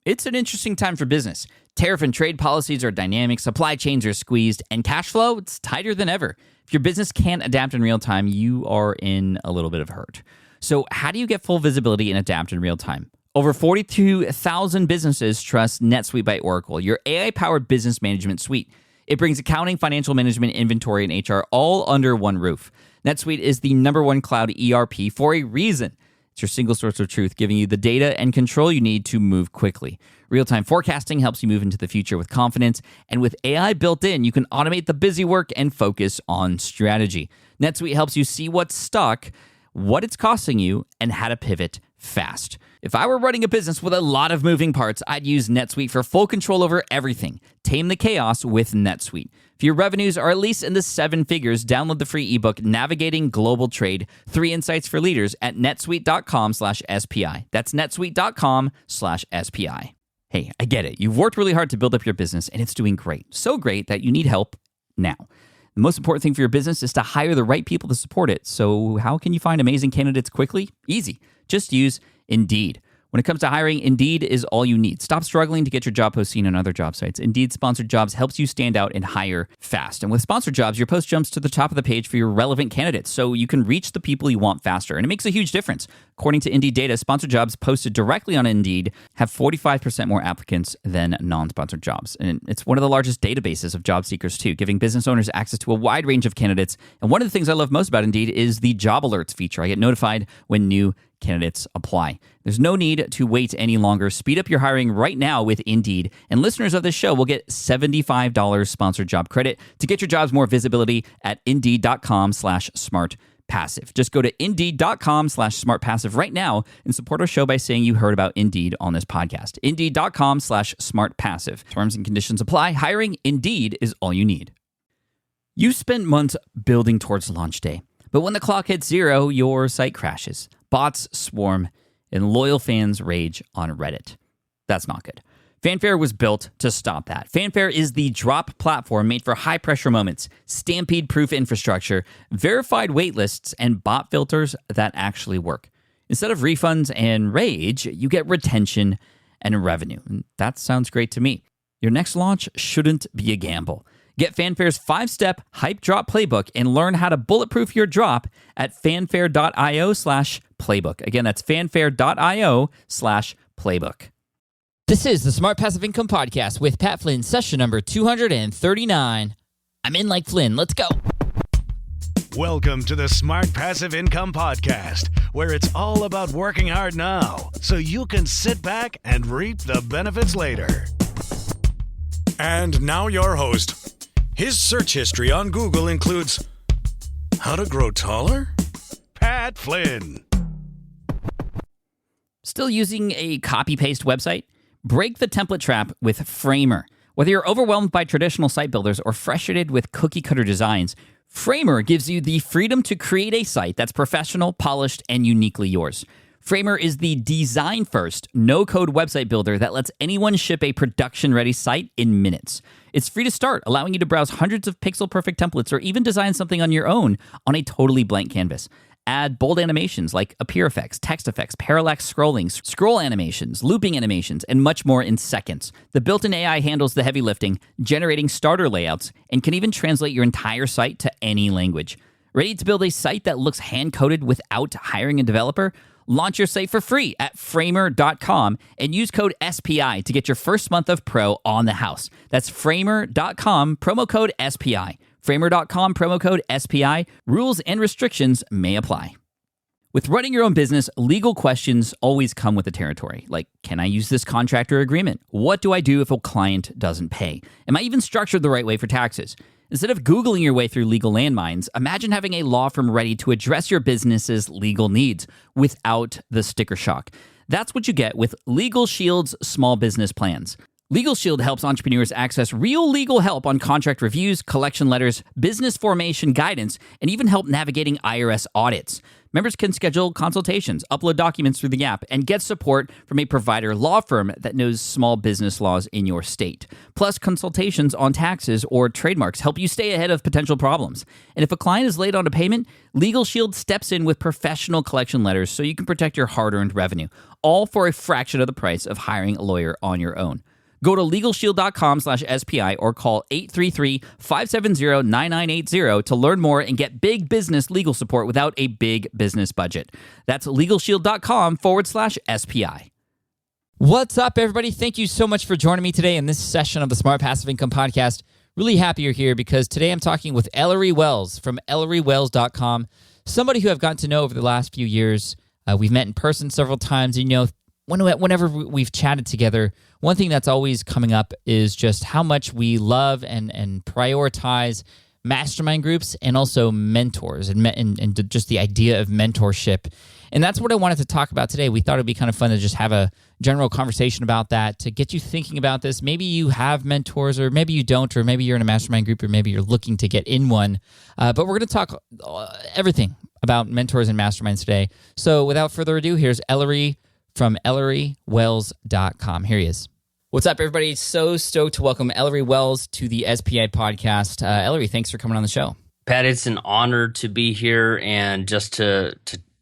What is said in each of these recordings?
It's an interesting time for business. Tariff and trade policies are dynamic, supply chains are squeezed, and cash flow, it's tighter than ever. If your business can't adapt in real time, you are in a little bit of hurt. So how do you get full visibility and adapt in real time? Over 42,000 businesses trust NetSuite by Oracle, your AI-powered business management suite. It brings accounting, financial management, inventory, and HR all under one roof. NetSuite is the #1 cloud ERP for a reason. It's your single source of truth, giving you the data and control you need to move quickly. Real-time forecasting helps you move into the future with confidence, and with AI built in, you can automate the busy work and focus on strategy. NetSuite helps you see what's stuck, what it's costing you, and how to pivot fast. If I were running a business with a lot of moving parts, I'd use NetSuite for full control over everything. Tame the chaos with NetSuite. If your revenues are at least in the 7 figures, download the free ebook, Navigating Global Trade, 3 Insights for Leaders at netsuite.com/SPI. That's netsuite.com/SPI. Hey, I get it. You've worked really hard to build up your business, and it's doing great. So great that you need help now. The most important thing for your business is to hire the right people to support it. So how can you find amazing candidates quickly? Easy. Just use Indeed. When it comes to hiring, Indeed is all you need. Stop struggling to get your job post seen on other job sites. Indeed Sponsored Jobs helps you stand out and hire fast. And with Sponsored Jobs, your post jumps to the top of the page for your relevant candidates, so you can reach the people you want faster. And it makes a huge difference. According to Indeed data, Sponsored Jobs posted directly on Indeed have 45% more applicants than non-sponsored jobs. And it's one of the largest databases of job seekers, too, giving business owners access to a wide range of candidates. And one of the things I love most about Indeed is the job alerts feature. I get notified when new candidates apply. There's no need to wait any longer. Speed up your hiring right now with Indeed. And listeners of this show will get $75 sponsored job credit to get your jobs more visibility at Indeed.com/smartpassive. Just go to Indeed.com/smartpassive right now and support our show by saying you heard about Indeed on this podcast. Indeed.com/smartpassive. Terms and conditions apply. Hiring Indeed is all you need. You spent months building towards launch day, but when the clock hits 0, your site crashes. Bots swarm, and loyal fans rage on Reddit. That's not good. Fanfare was built to stop that. Fanfare is the drop platform made for high-pressure moments, stampede-proof infrastructure, verified waitlists, and bot filters that actually work. Instead of refunds and rage, you get retention and revenue. And that sounds great to me. Your next launch shouldn't be a gamble. Get Fanfare's 5-step hype drop playbook and learn how to bulletproof your drop at fanfare.io/playbook. Again, that's fanfare.io/playbook. This is the Smart Passive Income Podcast with Pat Flynn, session number 239. I'm in like Flynn. Let's go. Welcome to the Smart Passive Income Podcast, where it's all about working hard now so you can sit back and reap the benefits later. And now your host. His search history on Google includes how to grow taller? Pat Flynn. Still using a copy-paste website? Break the template trap with Framer. Whether you're overwhelmed by traditional site builders or frustrated with cookie-cutter designs, Framer gives you the freedom to create a site that's professional, polished, and uniquely yours. Framer is the design-first, no-code website builder that lets anyone ship a production-ready site in minutes. It's free to start, allowing you to browse hundreds of pixel-perfect templates or even design something on your own on a totally blank canvas. Add bold animations like appear effects, text effects, parallax scrolling, scroll animations, looping animations, and much more in seconds. The built-in AI handles the heavy lifting, generating starter layouts, and can even translate your entire site to any language. Ready to build a site that looks hand-coded without hiring a developer? Launch your site for free at framer.com and use code SPI to get your first month of pro on the house. That's framer.com, promo code SPI. Framer.com, promo code SPI. Rules and restrictions may apply. With running your own business, legal questions always come with the territory. Like, can I use this contract or agreement? What do I do if a client doesn't pay? Am I even structured the right way for taxes? Instead of Googling your way through legal landmines, imagine having a law firm ready to address your business's legal needs without the sticker shock. That's what you get with Legal Shield's small business plans. Legal Shield helps entrepreneurs access real legal help on contract reviews, collection letters, business formation guidance, and even help navigating IRS audits. Members can schedule consultations, upload documents through the app, and get support from a provider law firm that knows small business laws in your state. Plus, consultations on taxes or trademarks help you stay ahead of potential problems. And if a client is late on a payment, Legal Shield steps in with professional collection letters so you can protect your hard-earned revenue, all for a fraction of the price of hiring a lawyer on your own. Go to LegalShield.com/SPI or call 833-570-9980 to learn more and get big business legal support without a big business budget. That's LegalShield.com/SPI. What's up, everybody? Thank you so much for joining me today in this session of the Smart Passive Income Podcast. Really happy you're here because today I'm talking with Ellory Wells from ElloryWells.com, somebody who I've gotten to know over the last few years. We've met in person several times, and whenever we've chatted together, one thing that's always coming up is just how much we love and prioritize mastermind groups and also mentors and just the idea of mentorship. And that's what I wanted to talk about today. We thought it'd be kind of fun to just have a general conversation about that, to get you thinking about this. Maybe you have mentors, or maybe you don't, or maybe you're in a mastermind group, or maybe you're looking to get in one. But we're going to talk everything about mentors and masterminds today. So without further ado, here's Ellory from ElloryWells.com. Here he is. What's up, everybody? So stoked to welcome Ellory Wells to the SPI podcast. Ellory, thanks for coming on the show. Pat, it's an honor to be here and just to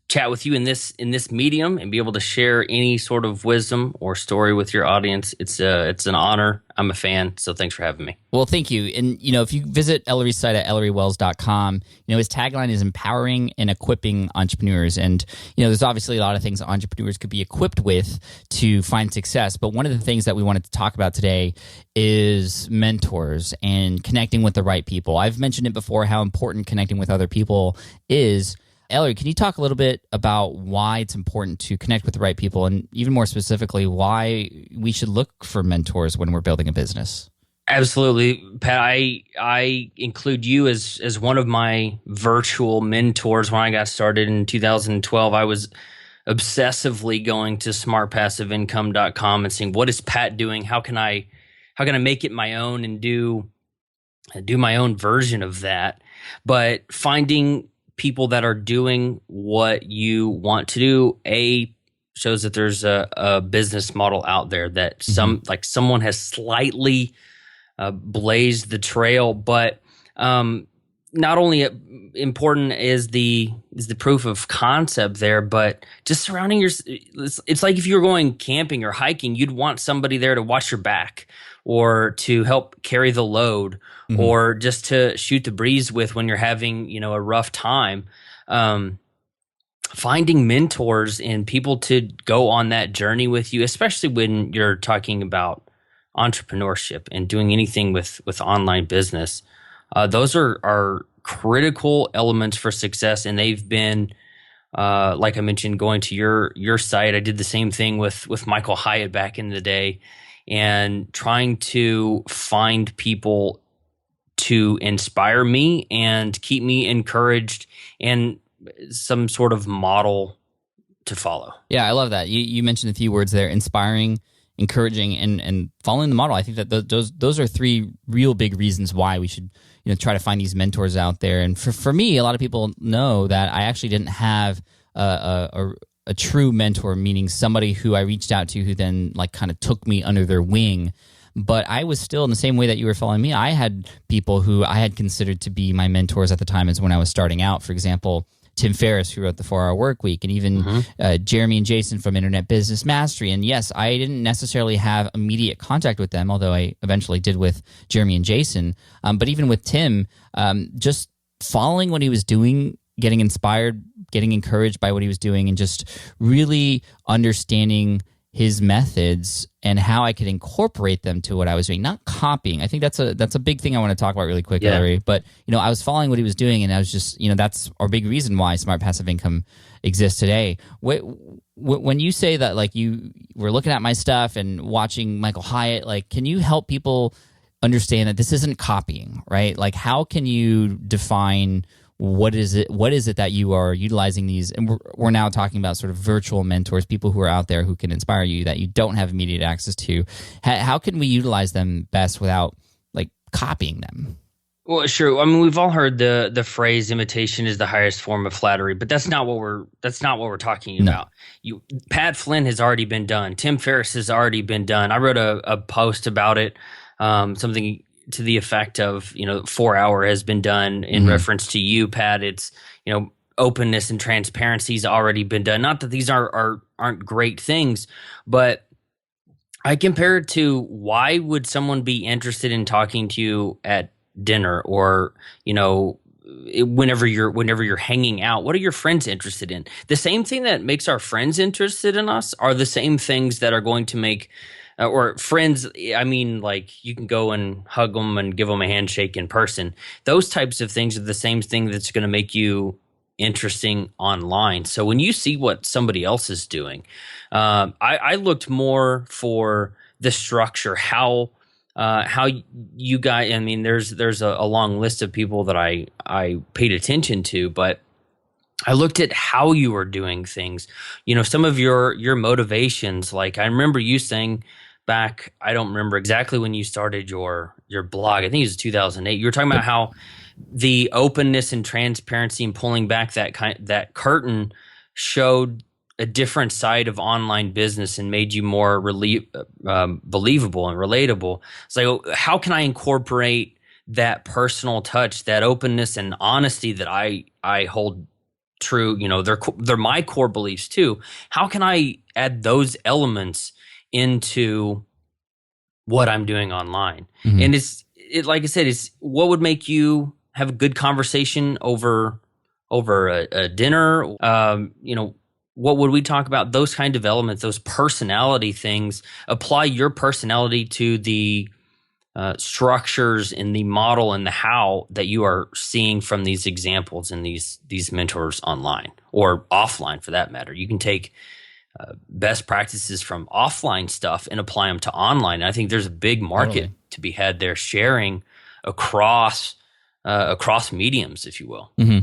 chat with you in this medium and be able to share any sort of wisdom or story with your audience. It's an honor. I'm a fan, so thanks for having me. Well, thank you. And if you visit Ellory's site at ElloryWells.com, his tagline is empowering and equipping entrepreneurs. And there's obviously a lot of things that entrepreneurs could be equipped with to find success. But one of the things that we wanted to talk about today is mentors and connecting with the right people. I've mentioned it before, how important connecting with other people is. Ellory, can you talk a little bit about why it's important to connect with the right people, and even more specifically, why we should look for mentors when we're building a business? Absolutely, Pat. I include you as one of my virtual mentors. When I got started in 2012, I was obsessively going to smartpassiveincome.com and seeing, what is Pat doing? How can I make it my own and do my own version of that? But finding people that are doing what you want to do, shows that there's a business model out there that someone has slightly blazed the trail. But not only important is the proof of concept there, but just surrounding it's like if you were going camping or hiking, you'd want somebody there to watch your back, or to help carry the load, or just to shoot the breeze with when you're having, a rough time. Finding mentors and people to go on that journey with you, especially when you're talking about entrepreneurship and doing anything with online business. Those are critical elements for success. And they've been, like I mentioned, going to your site. I did the same thing with Michael Hyatt back in the day, and trying to find people to inspire me and keep me encouraged and some sort of model to follow. Yeah, I love that. You mentioned a few words there: inspiring, encouraging, and following the model. I think that those are three real big reasons why we should try to find these mentors out there. And for me, a lot of people know that I actually didn't have a true mentor, meaning somebody who I reached out to who then kind of took me under their wing. But I was still, in the same way that you were following me, I had people who I had considered to be my mentors at the time as when I was starting out. For example, Tim Ferriss, who wrote The 4-Hour Workweek, and even Jeremy and Jason from Internet Business Mastery. And yes, I didn't necessarily have immediate contact with them, although I eventually did with Jeremy and Jason. But even with Tim, just following what he was doing, getting inspired, getting encouraged by what he was doing, and just really understanding his methods and how I could incorporate them to what I was doing, not copying. I think that's a big thing I want to talk about really quick, Ellory. But I was following what he was doing, and I was just, that's our big reason why Smart Passive Income exists today. When you say that, you were looking at my stuff and watching Michael Hyatt, can you help people understand that this isn't copying, right? How can you define what is it that you are utilizing these? And we're now talking about sort of virtual mentors, people who are out there who can inspire you that you don't have immediate access to. How can we utilize them best without like copying them? Well, sure. I mean, we've all heard the phrase "imitation is the highest form of flattery," but that's not what we're talking about. Pat Flynn has already been done. Tim Ferriss has already been done. I wrote a post about it, something to the effect of, 4 Hour has been done in reference to you, Pat. It's, openness and transparency has already been done. Not that these aren't great things, but I compare it to, why would someone be interested in talking to you at dinner, or whenever you're hanging out? What are your friends interested in? The same thing that makes our friends interested in us are the same things that are going to make or friends, I mean, like, you can go and hug them and give them a handshake in person. Those types of things are the same thing that's going to make you interesting online. So when you see what somebody else is doing, I looked more for the structure, how you guys, I mean, there's a long list of people that I paid attention to, but I looked at how you were doing things. Some of your motivations, like I remember you saying back, I don't remember exactly when you started your blog. I think it was 2008. You were talking about how the openness and transparency and pulling back that curtain showed a different side of online business and made you more believable and relatable. So how can I incorporate that personal touch, that openness and honesty that I hold true? They're my core beliefs too. How can I add those elements into what I'm doing online? Mm-hmm. And it's like I said, it's what would make you have a good conversation over a dinner. What would we talk about? Those kind of elements, those personality things. Apply your personality to the structures and the model and the how that you are seeing from these examples and these mentors online or offline, for that matter. You can take best practices from offline stuff and apply them to online. And I think there's a big market to be had there, sharing across mediums, if you will. Mm-hmm.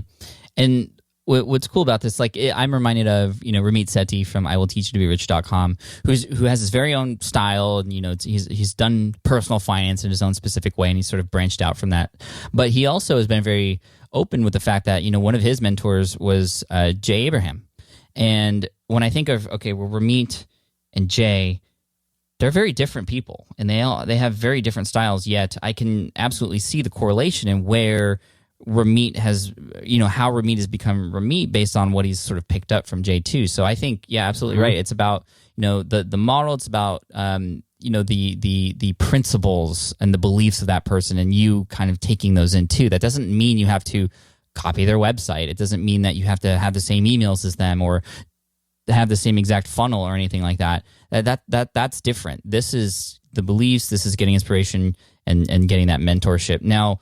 And what's cool about this, like, I'm reminded of, Ramit Sethi from IWillTeachYouToBeRich.com, who has his very own style, and, he's done personal finance in his own specific way, and he's sort of branched out from that. But he also has been very open with the fact that, one of his mentors was Jay Abraham. And when I think of, Ramit and Jay, they're very different people, and they have very different styles, yet I can absolutely see the correlation in where Ramit has, how Ramit has become Ramit based on what he's sort of picked up from Jay too. So I think, yeah, absolutely right. It's about, the model. It's about, the principles and the beliefs of that person, and you kind of taking those in too. That doesn't mean you have to copy their website. It doesn't mean that you have to have the same emails as them or have the same exact funnel or anything like that. That's different. This is the beliefs. This is getting inspiration and getting that mentorship. Now,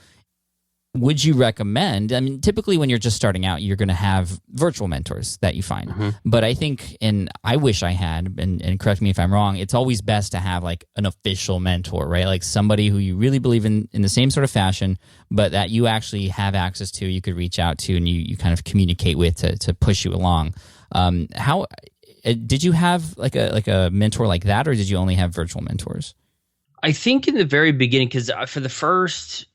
would you recommend, I mean, typically when you're just starting out, you're going to have virtual mentors that you find. Mm-hmm. But I think, and I wish I had, and correct me if I'm wrong, it's always best to have like an official mentor, right? Like somebody who you really believe in the same sort of fashion, but that you actually have access to, you could reach out to, and you kind of communicate with to push you along. How did you have like a mentor like that, or did you only have virtual mentors? I think in the very beginning, because for the first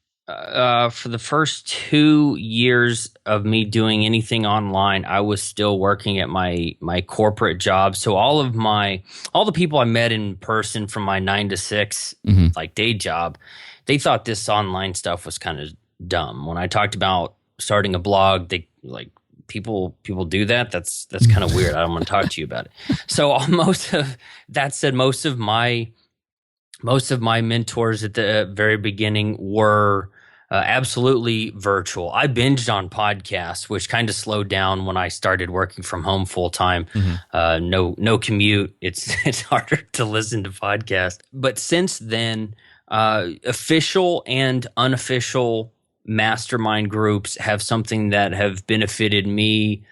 2 years of me doing anything online, I was still working at my corporate job. So all the people I met in person from my 9 to 6 like day job, they thought this online stuff was kind of dumb. When I talked about starting a blog, they like, people do that. That's kind of weird. I don't want to talk to you about it. So most of my mentors at the very beginning were absolutely virtual. I binged on podcasts, which kind of slowed down when I started working from home full time. No commute. It's harder to listen to podcasts. But since then, official and unofficial mastermind groups have something that have benefited me.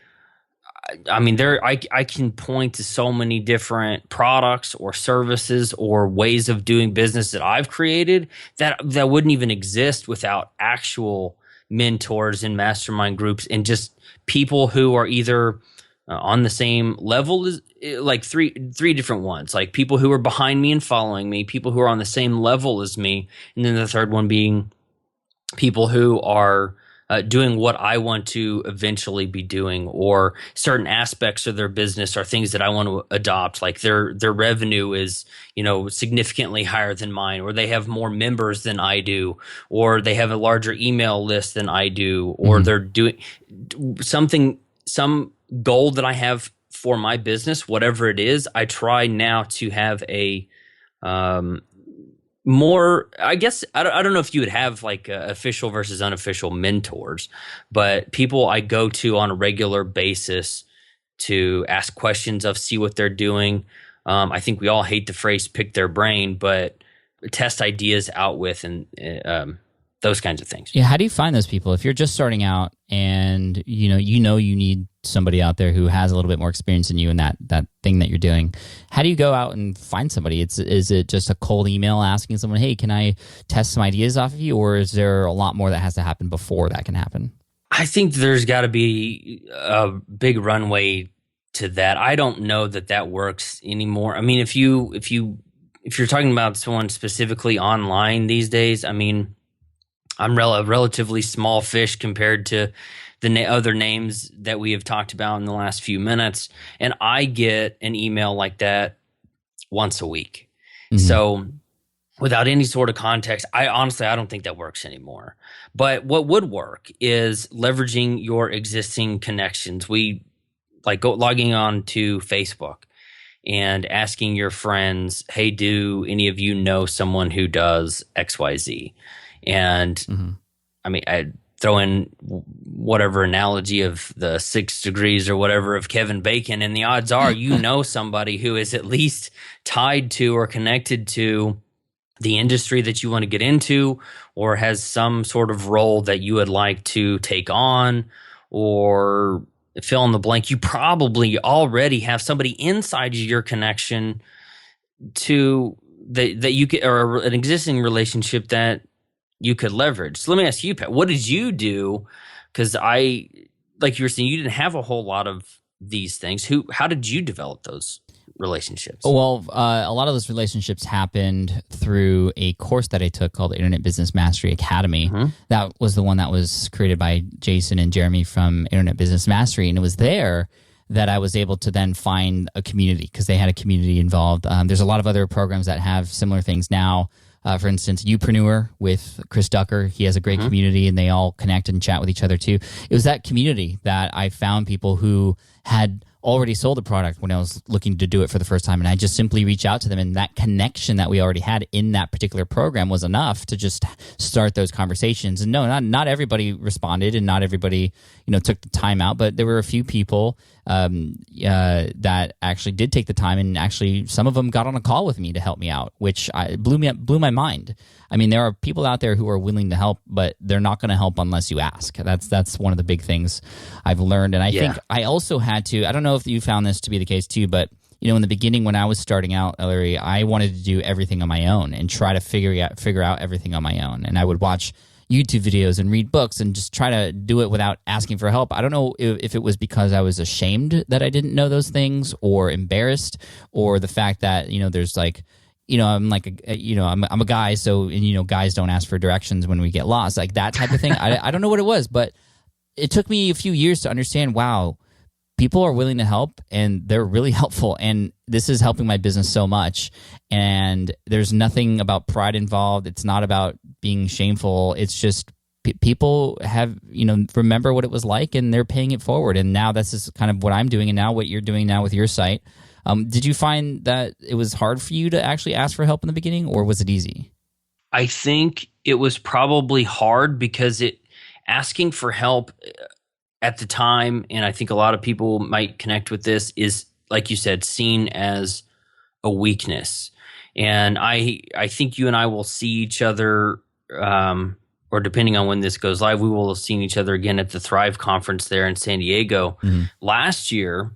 I mean, I can point to so many different products or services or ways of doing business that I've created that wouldn't even exist without actual mentors in mastermind groups, and just people who are either on the same level as, like three different ones, like people who are behind me and following me, people who are on the same level as me, and then the third one being people who are doing what I want to eventually be doing, or certain aspects of their business are things that I want to adopt. Like their revenue is, significantly higher than mine, or they have more members than I do, or they have a larger email list than I do, or they're doing some goal that I have for my business, whatever it is. I try now to have a more, I guess, I don't know if you would have like official versus unofficial mentors, but people I go to on a regular basis to ask questions of, see what they're doing. I think we all hate the phrase "pick their brain," but test ideas out with, and those kinds of things. Yeah, how do you find those people if you're just starting out and you need somebody out there who has a little bit more experience than you in that thing that you're doing? How do you go out and find somebody? Is it just a cold email asking someone, "Hey, can I test some ideas off of you?" Or is there a lot more that has to happen before that can happen? I think there's got to be a big runway to that. I don't know that works anymore. I mean, if you're talking about someone specifically online these days, I mean, I'm a relatively small fish compared to the other names that we have talked about in the last few minutes, and I get an email like that once a week. So without any sort of context, I don't think that works anymore. But what would work is leveraging your existing connections. We logging on to Facebook and asking your friends, "Hey, do any of you know someone who does XYZ?" And I mean, I throw in whatever analogy of the 6 degrees or whatever of Kevin Bacon, and the odds are you know somebody who is at least tied to or connected to the industry that you want to get into, or has some sort of role that you would like to take on, or fill in the blank. You probably already have somebody inside your connection to that you could, or an existing relationship that you could leverage. So let me ask you, Pat, what did you do? Because like you were saying, you didn't have a whole lot of these things. How did you develop those relationships? Well, a lot of those relationships happened through a course that I took called the Internet Business Mastery Academy. That was the one that was created by Jason and Jeremy from Internet Business Mastery. And it was there that I was able to then find a community, because they had a community involved. There's a lot of other programs that have similar things now. For instance, Upreneur with Chris Ducker, he has a great community, and they all connect and chat with each other too. It was that community that I found people who had already sold a product when I was looking to do it for the first time, and I just simply reach out to them, and that connection that we already had in that particular program was enough to just start those conversations. And no, not everybody responded, and not everybody took the time out, but there were a few people that actually did take the time, and actually some of them got on a call with me to help me out, which blew my mind. I mean, there are people out there who are willing to help, but they're not going to help unless you ask. That's one of the big things I've learned. And I think I also had to, I don't know if you found this to be the case too, but in the beginning when I was starting out, Ellory, I wanted to do everything on my own and try to figure out everything on my own. And I would watch YouTube videos and read books and just try to do it without asking for help. I don't know if it was because I was ashamed that I didn't know those things, or embarrassed, or the fact that, there's like, I'm like, I'm a guy, so, and, guys don't ask for directions when we get lost, like that type of thing. I don't know what it was, but it took me a few years to understand, wow, people are willing to help, and they're really helpful, and this is helping my business so much. And there's nothing about pride involved. It's not about being shameful. It's just people have, remember what it was like, and they're paying it forward. And now this is kind of what I'm doing, and now what you're doing now with your site. Did you find that it was hard for you to actually ask for help in the beginning, or was it easy? I think it was probably hard because asking for help at the time, and I think a lot of people might connect with this, is, like you said, seen as a weakness. And I think you and I will see each other, or depending on when this goes live, we will have seen each other again at the Thrive conference there in San Diego. Last year,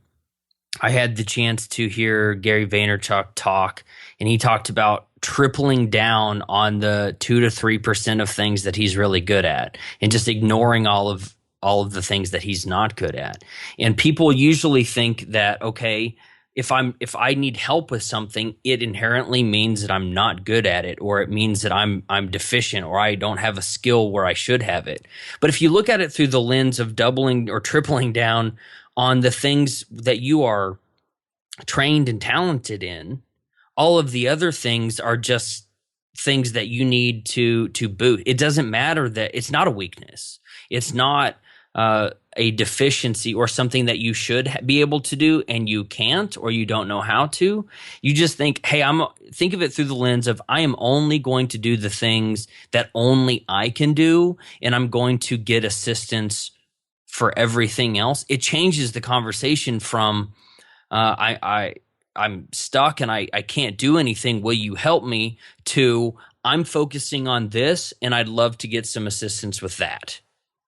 I had the chance to hear Gary Vaynerchuk talk, and he talked about tripling down on the 2 to 3% of things that he's really good at and just ignoring all of the things that he's not good at. And people usually think that, okay, if I need help with something, it inherently means that I'm not good at it, or it means that I'm deficient, or I don't have a skill where I should have it. But if you look at it through the lens of doubling or tripling down on the things that you are trained and talented in, all of the other things are just things that you need to boot. It doesn't matter that it's not a weakness. It's not a deficiency or something that you should be able to do and you can't, or you don't know how to. You just think, hey, think of it through the lens of, I am only going to do the things that only I can do, and I'm going to get assistance for everything else. It changes the conversation from I'm stuck and I can't do anything. Will you help me? To I'm focusing on this and I'd love to get some assistance with that.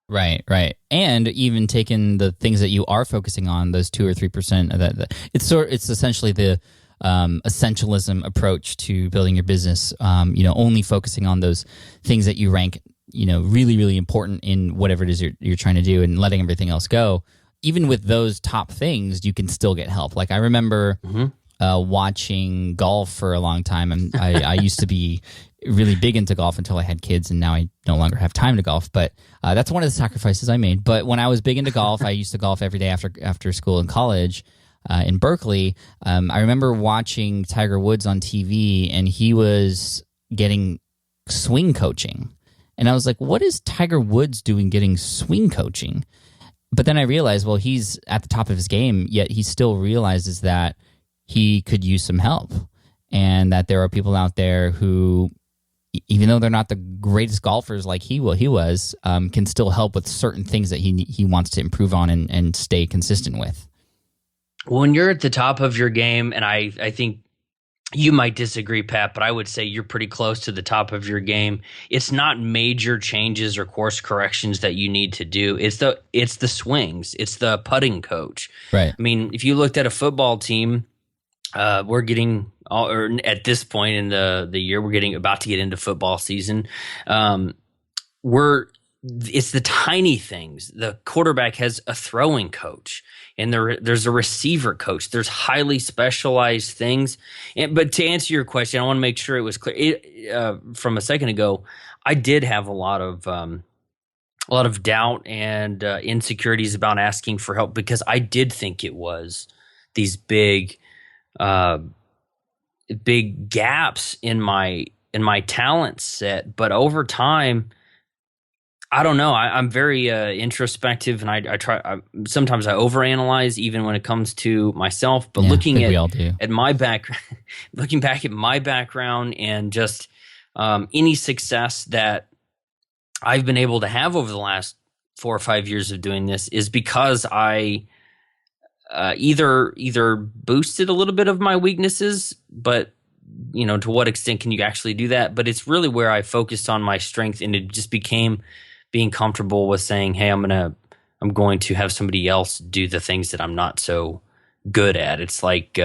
Right. And even taking the things that you are focusing on, those 2 or 3% of that, it's essentially the essentialism approach to building your business. Only focusing on those things that you rank, really, really important in whatever it is you're trying to do, and letting everything else go. Even with those top things, you can still get help. Like I remember watching golf for a long time, and I used to be really big into golf until I had kids, and now I no longer have time to golf. But that's one of the sacrifices I made. But when I was big into golf, I used to golf every day after school in college in Berkeley. I remember watching Tiger Woods on TV, and he was getting swing coaching. And I was like, what is Tiger Woods doing getting swing coaching? But then I realized, well, he's at the top of his game, yet he still realizes that he could use some help, and that there are people out there who, even though they're not the greatest golfers like he was, can still help with certain things that he wants to improve on and stay consistent with. When you're at the top of your game, and I think you might disagree, Pat, but I would say you're pretty close to the top of your game. It's not major changes or course corrections that you need to do. It's the swings. It's the putting coach. Right. I mean, if you looked at a football team, we're getting, or at this point in the year, we're about to get into football season. It's the tiny things. The quarterback has a throwing coach, and there's a receiver coach. There's highly specialized things. But to answer your question, I want to make sure it was clear. From a second ago, I did have a lot of doubt and insecurities about asking for help, because I did think it was these big gaps in my talent set. But over time, I don't know. I'm very introspective, and I try. Sometimes I overanalyze, even when it comes to myself. But looking at my background, looking back at my background, and just any success that I've been able to have over the last 4 or 5 years of doing this is because I either boosted a little bit of my weaknesses, but to what extent can you actually do that? But it's really where I focused on my strength, and it just became being comfortable with saying, hey, I'm going to have somebody else do the things that I'm not so good at. It's like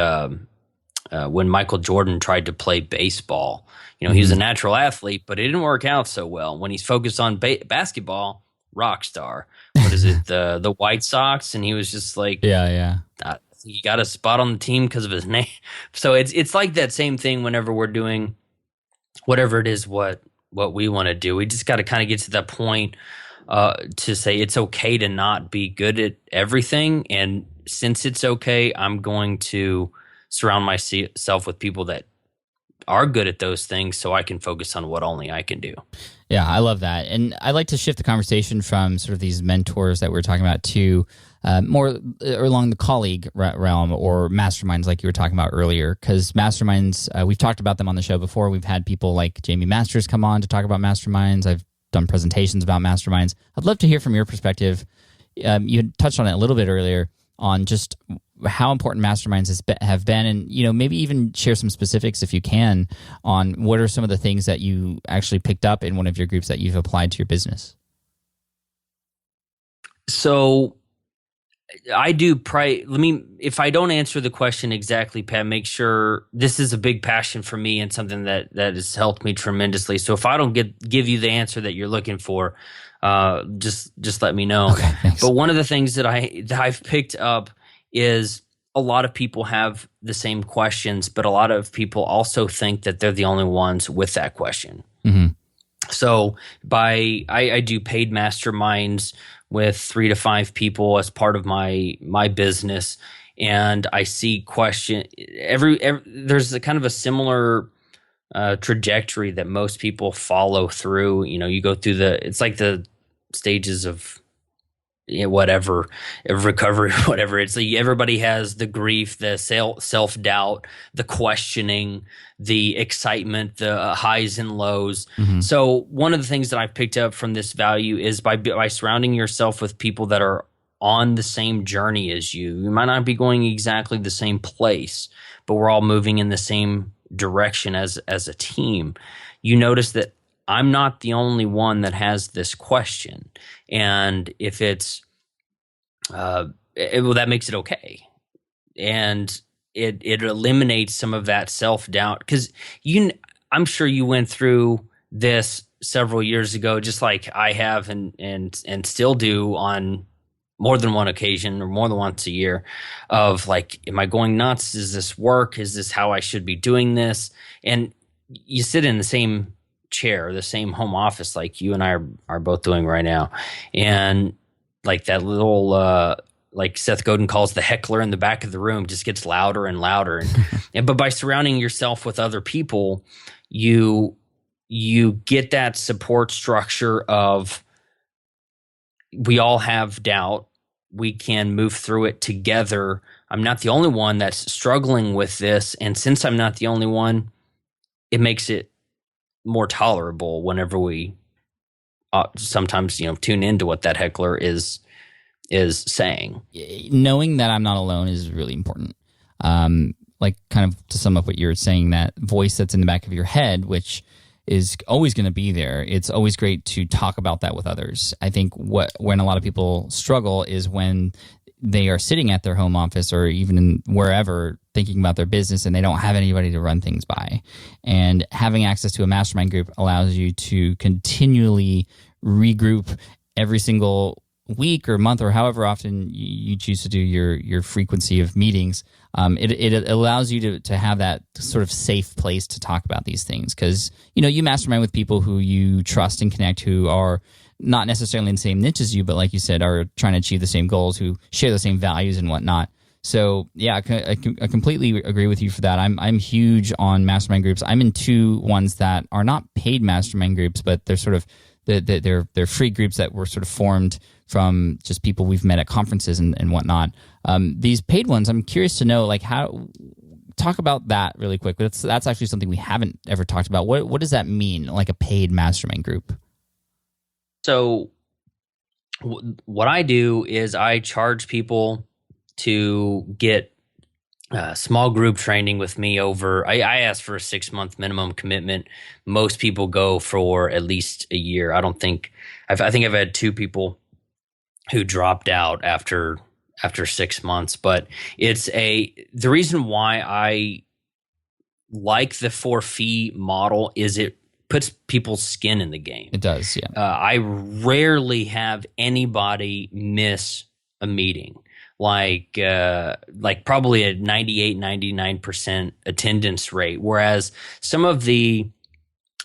when Michael Jordan tried to play baseball. He was a natural athlete, but it didn't work out so well. When he's focused on basketball, rock star. What is it? The White Sox, and he was just like, he got a spot on the team because of his name. So it's like that same thing whenever we're doing whatever it is what we want to do. We just got to kind of get to that point to say it's okay to not be good at everything. And since it's okay, I'm going to surround myself with people that are good at those things so I can focus on what only I can do. Yeah, I love that. And I like to shift the conversation from sort of these mentors that we're talking about to more along the colleague realm, or masterminds like you were talking about earlier. Because masterminds, we've talked about them on the show before. We've had people like Jamie Masters come on to talk about masterminds. I've done presentations about masterminds. I'd love to hear from your perspective. You touched on it a little bit earlier on just how important masterminds have been, and maybe even share some specifics if you can on what are some of the things that you actually picked up in one of your groups that you've applied to your business. So I do if I don't answer the question exactly, Pat, make sure this is a big passion for me and something that has helped me tremendously. So if I don't give you the answer that you're looking for, just let me know. Okay, thanks. But one of the things that I've picked up is a lot of people have the same questions, but a lot of people also think that they're the only ones with that question. Mm-hmm. So I do paid masterminds with 3 to 5 people as part of my business, and I see there's a kind of a similar trajectory that most people follow through. You go through it's like the stages of whatever, of recovery, whatever. It's like everybody has the grief, the self-doubt, the questioning, the excitement, the highs and lows. Mm-hmm. So one of the things that I've picked up from this value is by surrounding yourself with people that are on the same journey as you. You might not be going exactly the same place, but we're all moving in the same direction as a team. You notice that I'm not the only one that has this question. And if it's, that makes it okay. And it eliminates some of that self-doubt. Because I'm sure you went through this several years ago, just like I have and still do on more than one occasion or more than once a year, of like, am I going nuts? Is this work? Is this how I should be doing this? And you sit in the same chair, the same home office, like you and I are both doing right now. And like that little, like Seth Godin calls the heckler in the back of the room, just gets louder and louder. But by surrounding yourself with other people, you get that support structure of, we all have doubt. We can move through it together. I'm not the only one that's struggling with this. And since I'm not the only one, it makes it more tolerable whenever we sometimes tune into what that heckler is saying. Knowing that I'm not alone is really important. Like, kind of to sum up what you're saying, that voice that's in the back of your head, which is always going to be there. It's always great to talk about that with others. I think when a lot of people struggle is when they are sitting at their home office or even wherever thinking about their business and they don't have anybody to run things by. And having access to a mastermind group allows you to continually regroup every single week or month or however often you choose to do your frequency of meetings. It allows you to have that sort of safe place to talk about these things, because you mastermind with people who you trust and connect, who are not necessarily in the same niche as you, but like you said, are trying to achieve the same goals, who share the same values and whatnot. So yeah, I completely agree with you for that. I'm huge on mastermind groups. I'm in 2 ones that are not paid mastermind groups, but they're sort of they're free groups that were sort of formed from just people we've met at conferences and whatnot. These paid ones, I'm curious to know, like, talk about that really quick. That's actually something we haven't ever talked about. What does that mean, like a paid mastermind group? So what I do is I charge people to get small group training with me over. I ask for a 6-month minimum commitment. Most people go for at least a year. I think I've had 2 people who dropped out after 6 months, but the reason why I like the for-fee model is it puts people's skin in the game. It does, yeah. I rarely have anybody miss a meeting. Like probably a 98, 99% attendance rate. Whereas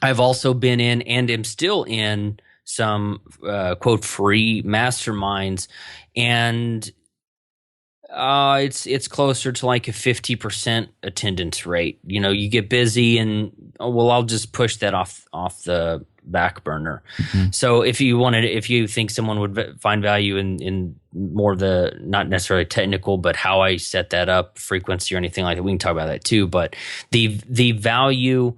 I've also been in and am still in some quote free masterminds, and it's closer to like a 50% attendance rate. You get busy and I'll just push that off the back burner. Mm-hmm. So if you think someone would find value in more of the, not necessarily technical, but how I set that up, frequency or anything like that, we can talk about that too. But the value,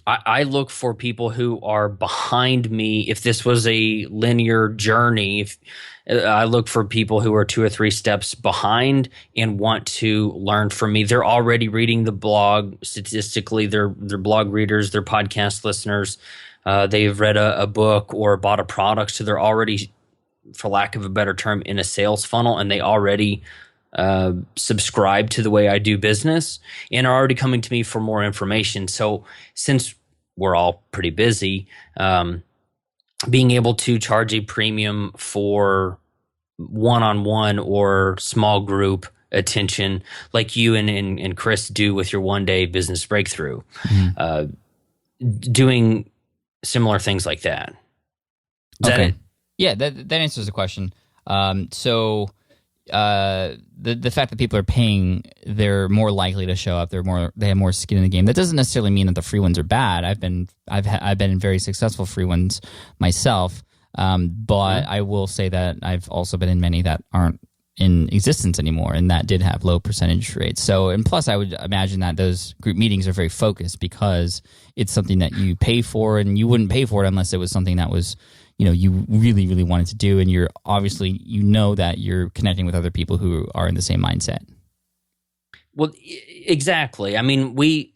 I look for people who are behind me. If this was a linear journey, I look for people who are 2 or 3 steps behind and want to learn from me. They're already reading the blog. Statistically, they're blog readers, they're podcast listeners. They've read a book or bought a product, so they're already for lack of a better term, in a sales funnel, and they already subscribe to the way I do business and are already coming to me for more information. So since we're all pretty busy, being able to charge a premium for one-on-one or small group attention like you and Chris do with your one-day business breakthrough, doing similar things like that. Is that it? Yeah, that answers the question. So the fact that people are paying, they're more likely to show up. They have more skin in the game. That doesn't necessarily mean that the free ones are bad. I've been in very successful free ones myself, but I will say that I've also been in many that aren't in existence anymore, and that did have low percentage rates. So, and plus, I would imagine that those group meetings are very focused because it's something that you pay for, and you wouldn't pay for it unless it was something that was, you really, really wanted to do, and you're obviously, that you're connecting with other people who are in the same mindset. Well, exactly. I mean, we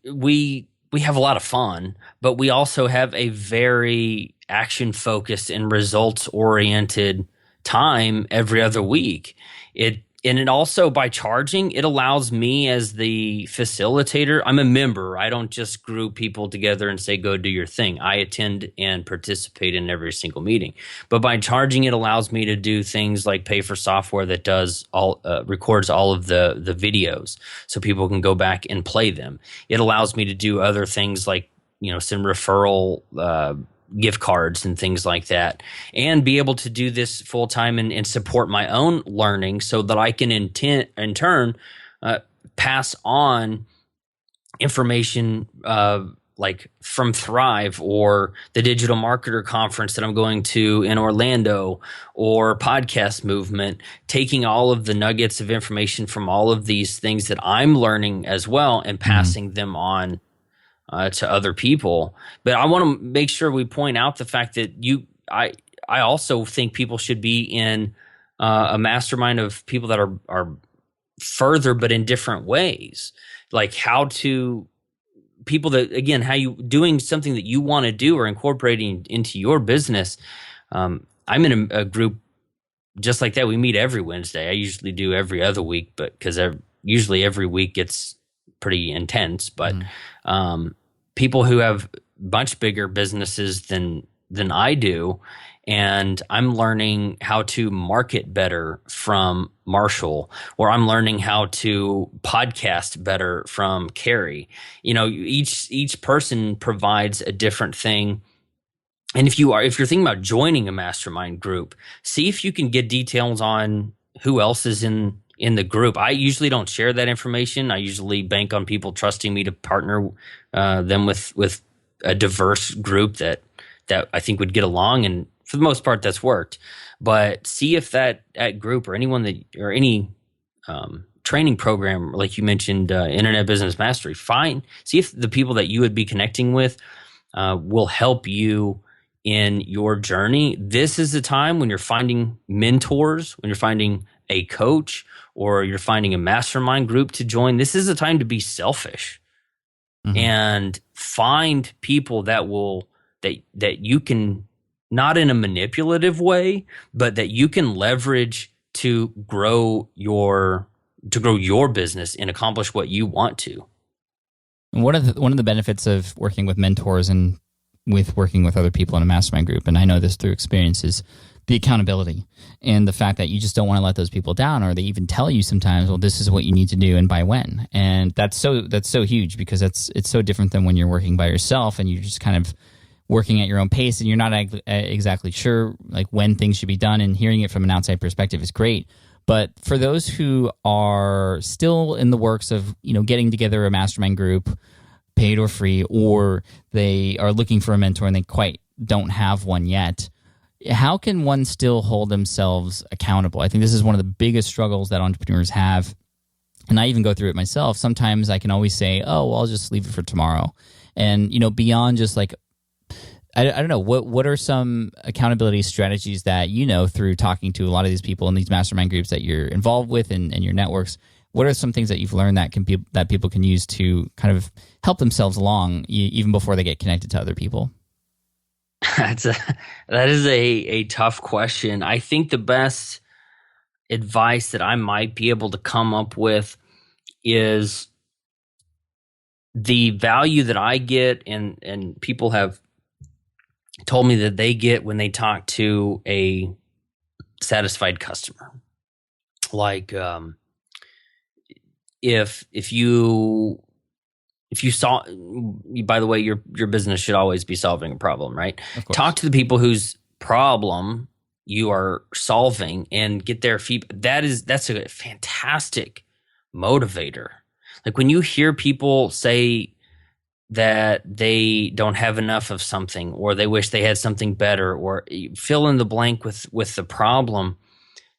have a lot of fun, but we also have a very action-focused and results-oriented time every other week. It also, by charging, it allows me as the facilitator. I'm a member. I don't just group people together and say, go do your thing. I attend and participate in every single meeting. But by charging, it allows me to do things like pay for software that does records all of the videos so people can go back and play them. It allows me to do other things like, send referral gift cards and things like that, and be able to do this full time and support my own learning so that I can in turn pass on information like from Thrive or the Digital Marketer Conference that I'm going to in Orlando, or Podcast Movement, taking all of the nuggets of information from all of these things that I'm learning as well and passing them on to other people. But I want to make sure we point out the fact that I also think people should be in a mastermind of people that are further, but in different ways. Like people that, again, how you doing something that you want to do or incorporating into your business. I'm in a group just like that. We meet every Wednesday. I usually do every other week, but because usually every week gets pretty intense, but people who have much bigger businesses than I do, and I'm learning how to market better from Marshall, or I'm learning how to podcast better from Carrie. Each person provides a different thing. And if you're thinking about joining a mastermind group, see if you can get details on who else is in the group. I usually don't share that information. I usually bank on people trusting me to partner them with a diverse group that I think would get along, and for the most part, that's worked. But see if that group or anyone or any training program, like you mentioned, Internet Business Mastery, see if the people that you would be connecting with will help you in your journey. This is the time when you're finding mentors, when you're finding a coach, or you're finding a mastermind group to join. This is the time to be selfish and find people that you can, not in a manipulative way, but that you can leverage to grow your business and accomplish what you want to. And one of the benefits of working with mentors and with working with other people in a mastermind group, and I know this through experience, is the accountability and the fact that you just don't want to let those people down, or they even tell you sometimes, well, this is what you need to do and by when. And that's so huge, because it's so different than when you're working by yourself and you're just kind of working at your own pace and you're not exactly sure like when things should be done, and hearing it from an outside perspective is great. But for those who are still in the works of, getting together a mastermind group, paid or free, or they are looking for a mentor and they quite don't have one yet, how can one still hold themselves accountable? I think this is one of the biggest struggles that entrepreneurs have. And I even go through it myself. Sometimes I can always say, oh, well, I'll just leave it for tomorrow. And, beyond just like, I don't know, what are some accountability strategies that, through talking to a lot of these people in these mastermind groups that you're involved with and your networks, what are some things that you've learned that people can use to kind of help themselves along even before they get connected to other people? That is a tough question. I think the best advice that I might be able to come up with is the value that I get and people have told me that they get when they talk to a satisfied customer. Like if you saw, by the way, your business should always be solving a problem, right? Talk to the people whose problem you are solving and get their feedback. That's a fantastic motivator. Like when you hear people say that they don't have enough of something, or they wish they had something better, or fill in the blank with the problem,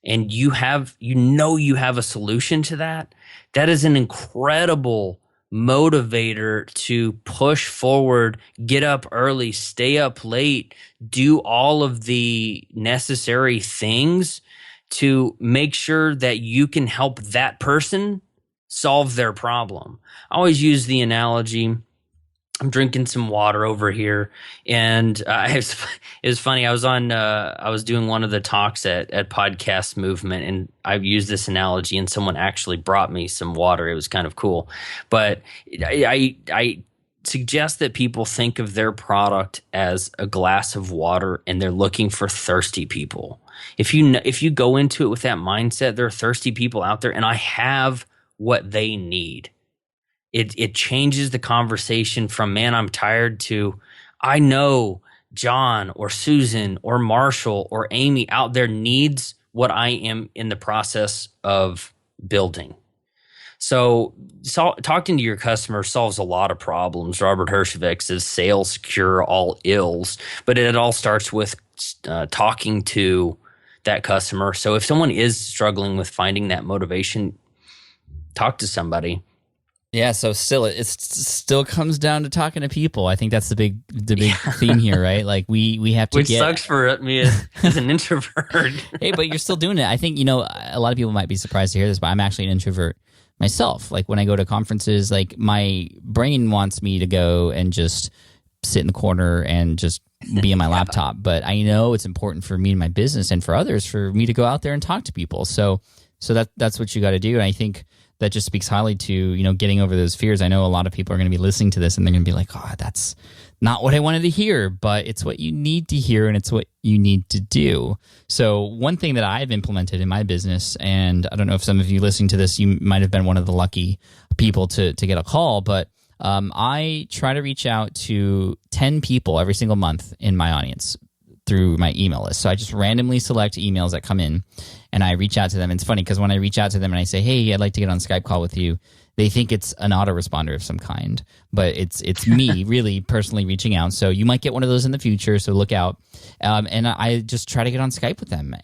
and you have a solution to that, that is an incredible motivator to push forward, get up early, stay up late, do all of the necessary things to make sure that you can help that person solve their problem. I always use the analogy. I'm drinking some water over here, and it was funny. I was doing one of the talks at Podcast Movement, and I've used this analogy, and someone actually brought me some water. It was kind of cool, but I suggest that people think of their product as a glass of water, and they're looking for thirsty people. If you go into it with that mindset, there are thirsty people out there, and I have what they need. It changes the conversation from, man, I'm tired, to, I know John or Susan or Marshall or Amy out there needs what I am in the process of building. So talking to your customer solves a lot of problems. Robert Herjavec says sales cure all ills, but it all starts with talking to that customer. So if someone is struggling with finding that motivation, talk to somebody. Yeah, so it still comes down to talking to people. I think that's the big theme here, right? Like we have to Which sucks for me as an introvert. Hey, but you're still doing it. I think, a lot of people might be surprised to hear this, but I'm actually an introvert myself. Like when I go to conferences, like my brain wants me to go and just sit in the corner and just be on my laptop. But I know it's important for me and my business and for others for me to go out there and talk to people. So that's what you got to do. And I think that just speaks highly to, getting over those fears. I know a lot of people are going to be listening to this and they're going to be like, oh, that's not what I wanted to hear, but it's what you need to hear and it's what you need to do. So one thing that I've implemented in my business, and I don't know if some of you listening to this, you might have been one of the lucky people to get a call, but I try to reach out to 10 people every single month in my audience through my email list. So I just randomly select emails that come in and I reach out to them. And it's funny because when I reach out to them and I say, hey, I'd like to get on a Skype call with you, they think it's an autoresponder of some kind, but it's me really personally reaching out. So you might get one of those in the future, so look out. And I just try to get on Skype with them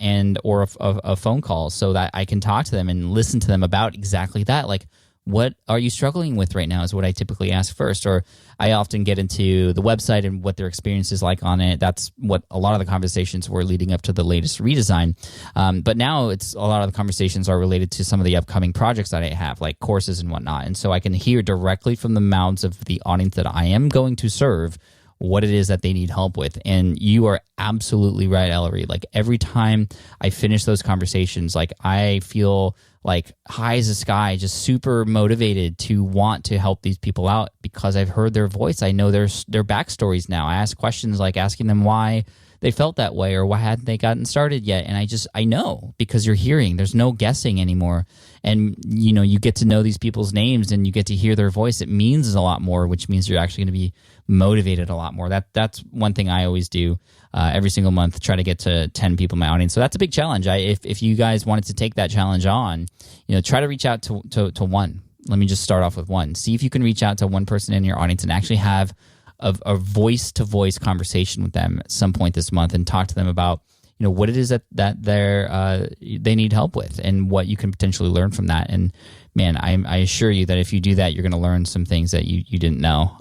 or a phone call so that I can talk to them and listen to them about exactly that. Like, what are you struggling with right now is what I typically ask first. Or I often get into the website and what their experience is like on it. That's what a lot of the conversations were leading up to the latest redesign. But now a lot of the conversations are related to some of the upcoming projects that I have, like courses and whatnot. And so I can hear directly from the mouths of the audience that I am going to serve what it is that they need help with. And you are absolutely right, Ellory. Like every time I finish those conversations, like I feel like high as the sky, just super motivated to want to help these people out because I've heard their voice. I know their backstories now. I ask questions like asking them why they felt that way or why hadn't they gotten started yet. And I know because you're hearing, there's no guessing anymore. And, you get to know these people's names and you get to hear their voice. It means a lot more, which means you're actually going to be motivated a lot more. That's one thing I always do every single month, try to get to 10 people in my audience. So that's a big challenge. If you guys wanted to take that challenge on, try to reach out to one. Let me just start off with one. See if you can reach out to one person in your audience and actually have a voice-to-voice conversation with them at some point this month and talk to them about what it is that they need help with and what you can potentially learn from that. And man, I assure you that if you do that, you're going to learn some things that you didn't know.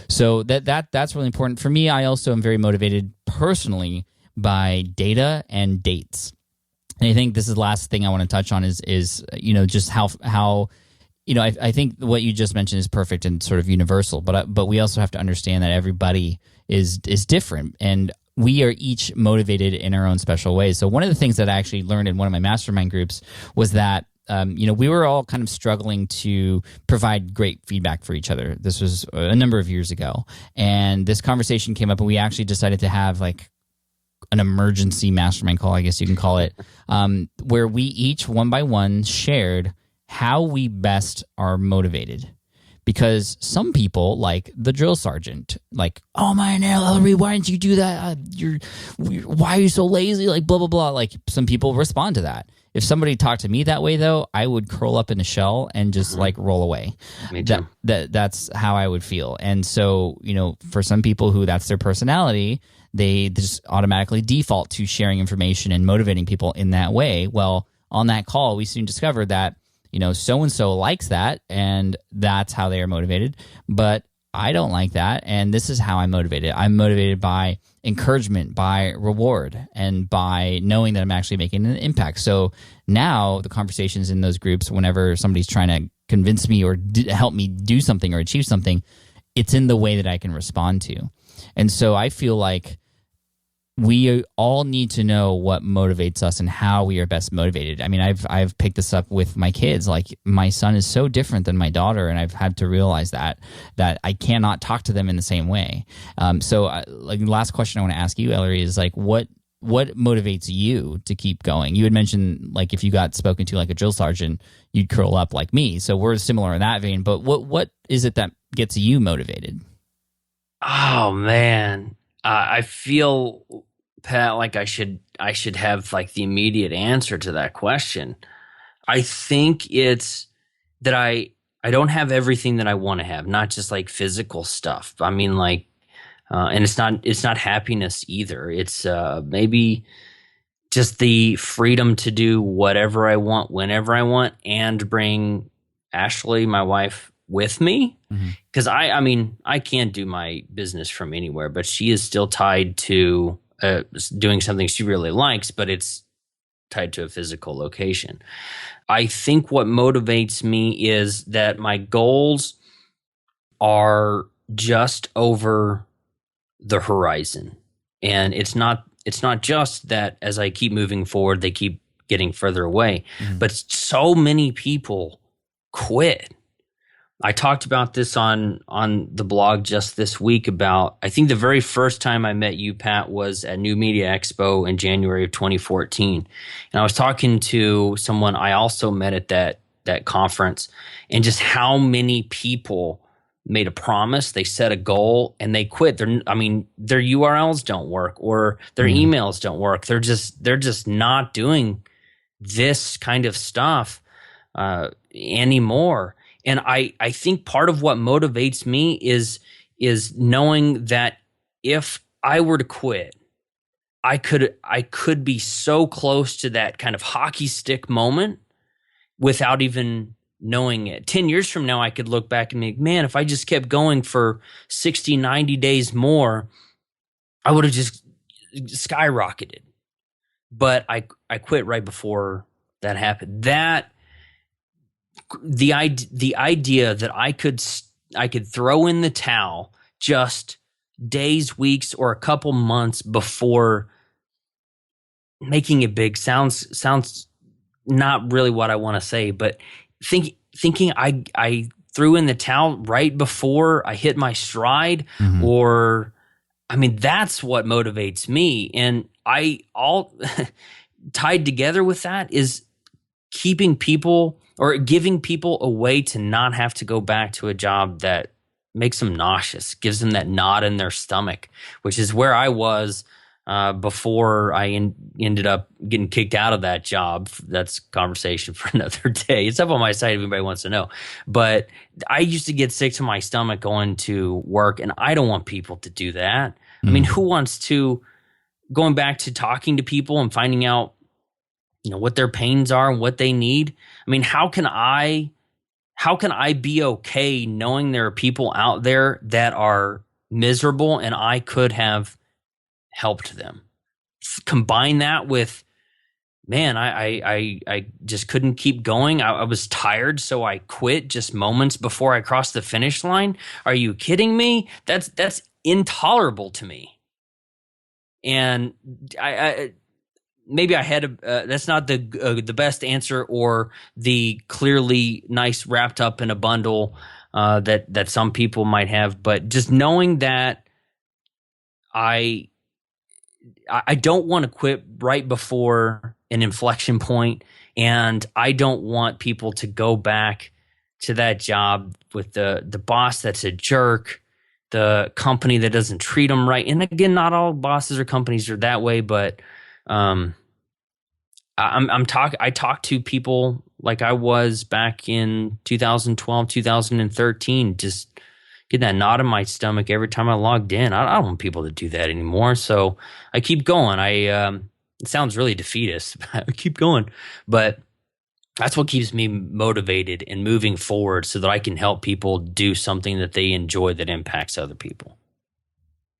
So that's really important for me. I also am very motivated personally by data and dates. And I think this is the last thing I want to touch on is just how I think what you just mentioned is perfect and sort of universal, but we also have to understand that everybody is different, and we are each motivated in our own special ways. So one of the things that I actually learned in one of my mastermind groups was that we were all kind of struggling to provide great feedback for each other. This was a number of years ago, and this conversation came up, and we actually decided to have like an emergency mastermind call, I guess you can call it, where we each one by one shared how we best are motivated. Because some people, like the drill sergeant, like, oh man, Ellory, why didn't you do that? Why are you so lazy? Like, blah, blah, blah. Like, some people respond to that. If somebody talked to me that way, though, I would curl up in a shell and just like roll away. Me too. That's how I would feel. And so, for some people who that's their personality, they just automatically default to sharing information and motivating people in that way. Well, on that call, we soon discovered that so-and-so likes that, and that's how they are motivated. But I don't like that, and this is how I'm motivated. I'm motivated by encouragement, by reward, and by knowing that I'm actually making an impact. So now the conversations in those groups, whenever somebody's trying to convince me or help me do something or achieve something, it's in the way that I can respond to. And so I feel like we all need to know what motivates us and how we are best motivated. I mean, I've picked this up with my kids. Like, my son is so different than my daughter, and I've had to realize that I cannot talk to them in the same way. The last question I want to ask you, Ellory, is like, what motivates you to keep going? You had mentioned, like, if you got spoken to like a drill sergeant, you'd curl up like me. So we're similar in that vein. But what is it that gets you motivated? Oh man, I feel, Pat, like I should have like the immediate answer to that question. I think it's that I don't have everything that I want to have, not just like physical stuff. I mean, like, and it's not happiness either. It's maybe just the freedom to do whatever I want, whenever I want, and bring Ashley, my wife, with me. Because I can't do my business from anywhere, but she is still tied to doing something she really likes, but it's tied to a physical location. I think what motivates me is that my goals are just over the horizon. And it's not just that as I keep moving forward, they keep getting further away, but so many people quit. I talked about this on the blog just this week about, I think the very first time I met you, Pat, was at New Media Expo in January of 2014. And I was talking to someone I also met at that conference, and just how many people made a promise, they set a goal, and they quit. Their URLs don't work, or their emails don't work. They're just not doing this kind of stuff anymore. And I think part of what motivates me is knowing that if I were to quit, I could be so close to that kind of hockey stick moment without even knowing it. 10 years from now, I could look back and think, man, if I just kept going for 60, 90 days more, I would have just skyrocketed. But I quit right before that happened. The idea that I could throw in the towel just days, weeks, or a couple months before making it big sounds not really what I want to say, but thinking I threw in the towel right before I hit my stride, or that's what motivates me. And all tied together with that is keeping people, or giving people a way to not have to go back to a job that makes them nauseous, gives them that knot in their stomach, which is where I was before I ended up getting kicked out of that job. That's a conversation for another day. It's up on my site if anybody wants to know. But I used to get sick to my stomach going to work, and I don't want people to do that. I mean, who wants to, going back to talking to people and finding out what their pains are and what they need. I mean, how can I be okay knowing there are people out there that are miserable and I could have helped them? Combine that with man, I just couldn't keep going. I was tired, so I quit just moments before I crossed the finish line. Are you kidding me? That's intolerable to me. And I maybe I had that's not the best answer or the clearly nice wrapped up in a bundle that some people might have, but just knowing that I don't want to quit right before an inflection point, and I don't want people to go back to that job with the boss that's a jerk, the company that doesn't treat them right. And again, not all bosses or companies are that way, but I talk to people like I was back in 2012, 2013, just get that knot in my stomach every time I logged in. I don't want people to do that anymore. So I keep going. It sounds really defeatist. I keep going, but that's what keeps me motivated and moving forward so that I can help people do something that they enjoy that impacts other people.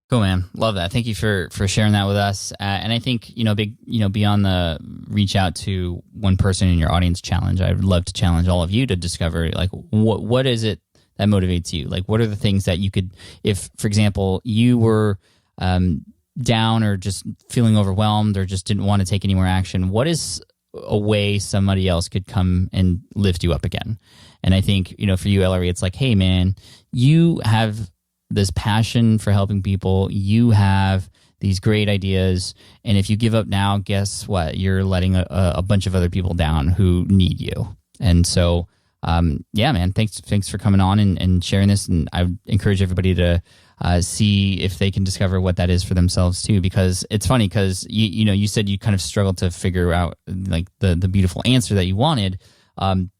Cool, man. Love that. Thank you for sharing that with us. And I think, beyond the reach out to one person in your audience challenge, I would love to challenge all of you to discover, like, what is it that motivates you? Like, what are the things that you could, if, for example, you were down or just feeling overwhelmed or just didn't want to take any more action, what is a way somebody else could come and lift you up again? And I think, for you, Ellory, it's like, hey, man, you have this passion for helping people. You have these great ideas. And if you give up now, guess what? You're letting a bunch of other people down who need you. And so, yeah, man, thanks for coming on and sharing this. And I would encourage everybody to see if they can discover what that is for themselves too, because it's funny because you said you kind of struggled to figure out like the beautiful answer that you wanted.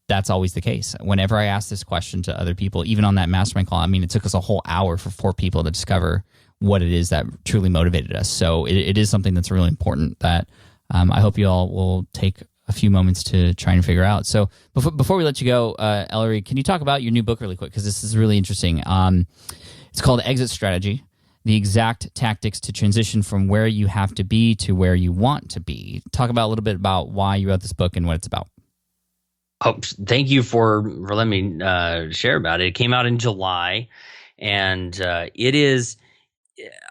That's always the case. Whenever I ask this question to other people, even on that mastermind call, I mean, it took us a whole hour for 4 people to discover what it is that truly motivated us. So it is something that's really important that I hope you all will take a few moments to try and figure out. So before we let you go, Ellory, can you talk about your new book really quick? Because this is really interesting. It's called Exit Strategy: The Exact Tactics to Transition from Where You Have to Be to Where You Want to Be. Talk about a little bit about why you wrote this book and what it's about. Oh, thank you for letting me share about it. It came out in July, and it is.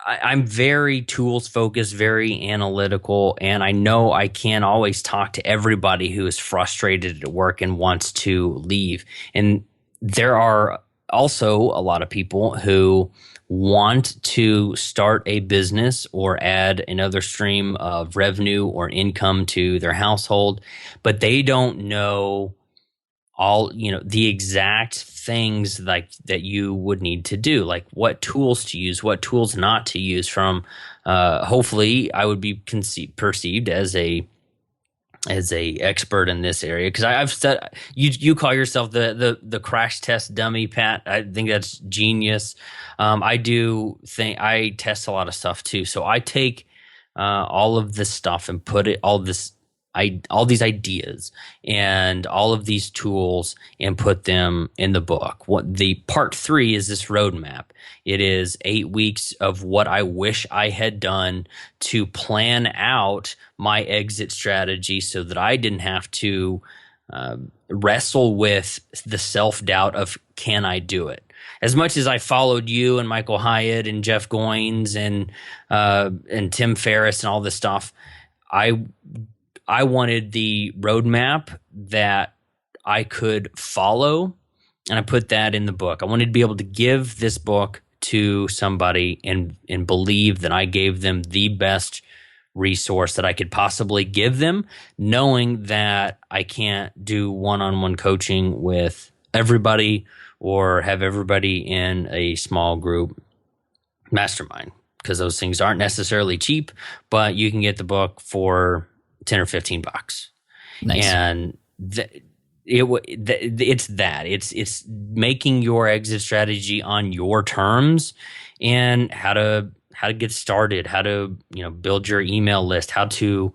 I'm very tools focused, very analytical, and I know I can't always talk to everybody who is frustrated at work and wants to leave. And there are also a lot of people who want to start a business or add another stream of revenue or income to their household, but they don't know the exact things like that you would need to do, like what tools to use, what tools not to use. From hopefully I would be perceived as a expert in this area, because I've said you call yourself the crash test dummy, Pat. I think that's genius. I do think I test a lot of stuff too, so I take all of this stuff and put it all these ideas and all of these tools and put them in the book. What the part 3 is this roadmap. It is 8 weeks of what I wish I had done to plan out my exit strategy so that I didn't have to wrestle with the self-doubt of, can I do it? As much as I followed you and Michael Hyatt and Jeff Goins and Tim Ferriss and all this stuff, I wanted the roadmap that I could follow, and I put that in the book. I wanted to be able to give this book to somebody and believe that I gave them the best resource that I could possibly give them, knowing that I can't do one-on-one coaching with everybody or have everybody in a small group mastermind, because those things aren't necessarily cheap, but you can get the book for $10 or $15. Nice. And it's making your exit strategy on your terms, and how to get started, how to build your email list, how to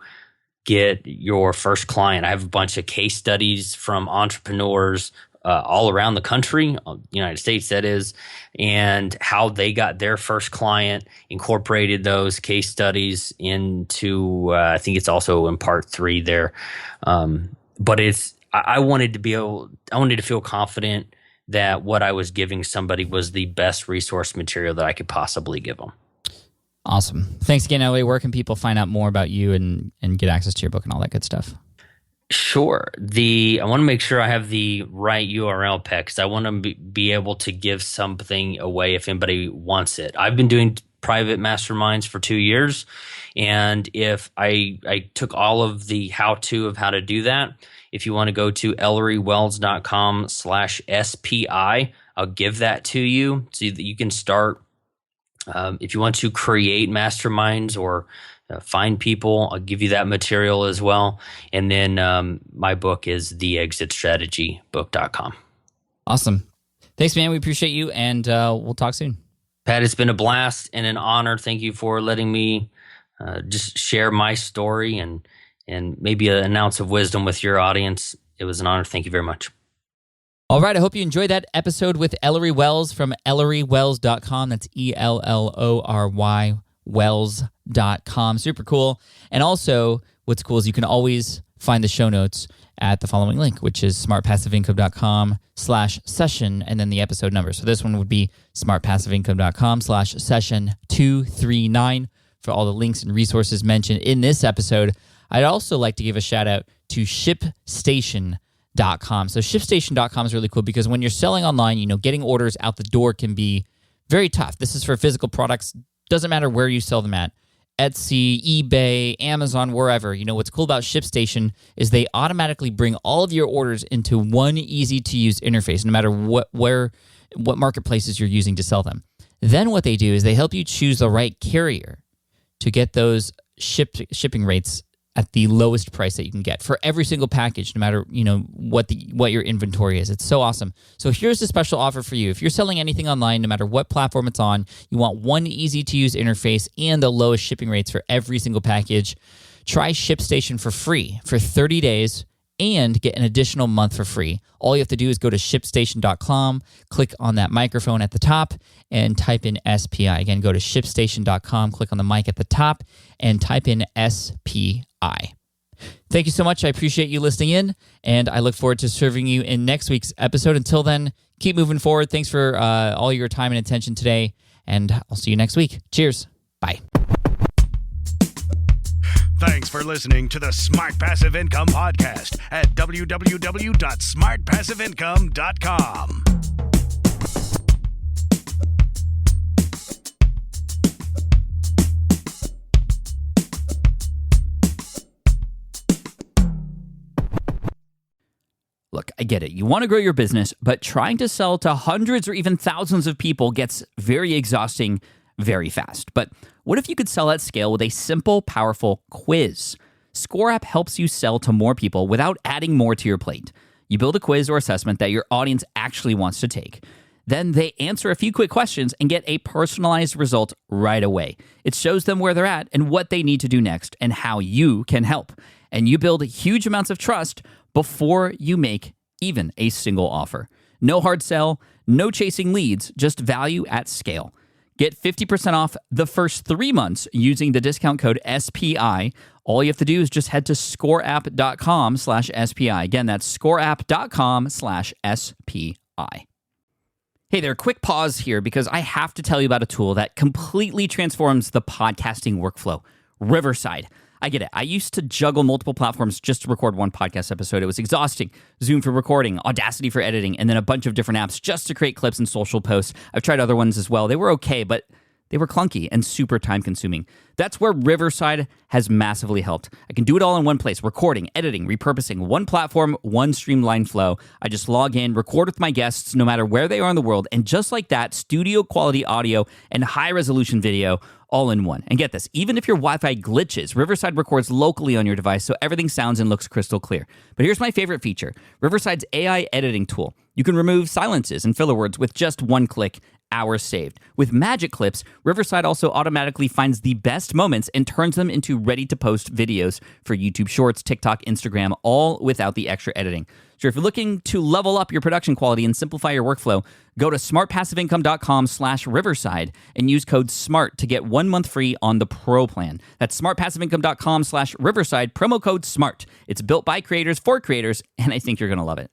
get your first client. I have a bunch of case studies from entrepreneurs all around the country, United States that is, and how they got their first client, incorporated those case studies into, I think it's also in part 3 there. But I wanted to feel confident that what I was giving somebody was the best resource material that I could possibly give them. Awesome. Thanks again, Ellory. Where can people find out more about you and get access to your book and all that good stuff? Sure. I want to make sure I have the right URL, Pat, because I want to be able to give something away if anybody wants it. I've been doing private masterminds for 2 years, and if I took all of the how-to of how to do that, if you want to go to ellorywells.com/SPI, I'll give that to you so that you can start. If you want to create masterminds or find people, I'll give you that material as well. And then my book is theexitstrategybook.com. Awesome. Thanks, man. We appreciate you, and we'll talk soon. Pat, it's been a blast and an honor. Thank you for letting me just share my story and maybe an ounce of wisdom with your audience. It was an honor. Thank you very much. All right, I hope you enjoyed that episode with Ellory Wells from ellorywells.com. That's ELLORY Wells.com. Super cool. And also, what's cool is you can always find the show notes at the following link, which is smartpassiveincome.com/session and then the episode number. So this one would be smartpassiveincome.com/session239 for all the links and resources mentioned in this episode. I'd also like to give a shout out to ShipStation.com. So ShipStation.com is really cool because when you're selling online, getting orders out the door can be very tough. This is for physical products. Doesn't matter where you sell them at. Etsy, eBay, Amazon, wherever. What's cool about ShipStation is they automatically bring all of your orders into one easy-to-use interface, no matter what marketplaces you're using to sell them. Then what they do is they help you choose the right carrier to get those shipping rates at the lowest price that you can get for every single package, no matter what your inventory is. It's so awesome. So here's a special offer for you. If you're selling anything online, no matter what platform it's on, you want one easy-to-use interface and the lowest shipping rates for every single package, try ShipStation for free for 30 days and get an additional month for free. All you have to do is go to ShipStation.com, click on that microphone at the top, and type in SPI. Again, go to ShipStation.com, click on the mic at the top, and type in SPI. Thank you so much. I appreciate you listening in, and I look forward to serving you in next week's episode. Until then, keep moving forward. Thanks for all your time and attention today, and I'll see you next week. Cheers. Bye. Thanks for listening to the Smart Passive Income Podcast at www.smartpassiveincome.com. Look, I get it. You want to grow your business, but trying to sell to hundreds or even thousands of people gets very exhausting very fast. But what if you could sell at scale with a simple, powerful quiz? ScoreApp helps you sell to more people without adding more to your plate. You build a quiz or assessment that your audience actually wants to take. Then they answer a few quick questions and get a personalized result right away. It shows them where they're at and what they need to do next and how you can help. And you build huge amounts of trust before you make even a single offer. No hard sell, no chasing leads, just value at scale. Get 50% off the first 3 months using the discount code SPI. All you have to do is just head to scoreapp.com/SPI. Again, that's scoreapp.com/SPI. Hey there, quick pause here because I have to tell you about a tool that completely transforms the podcasting workflow, Riverside. I get it. I used to juggle multiple platforms just to record one podcast episode. It was exhausting. Zoom for recording, Audacity for editing, and then a bunch of different apps just to create clips and social posts. I've tried other ones as well. They were okay, but they were clunky and super time-consuming. That's where Riverside has massively helped. I can do it all in one place, recording, editing, repurposing, one platform, one streamlined flow. I just log in, record with my guests no matter where they are in the world, and just like that, studio-quality audio and high-resolution video all in one. And get this, even if your Wi-Fi glitches, Riverside records locally on your device so everything sounds and looks crystal clear. But here's my favorite feature, Riverside's AI editing tool. You can remove silences and filler words with just one click, hours saved. With Magic Clips, Riverside also automatically finds the best moments and turns them into ready-to-post videos for YouTube Shorts, TikTok, Instagram, all without the extra editing. So if you're looking to level up your production quality and simplify your workflow, go to smartpassiveincome.com/Riverside and use code SMART to get 1 month free on the Pro plan. That's smartpassiveincome.com/Riverside, promo code SMART. It's built by creators for creators, and I think you're going to love it.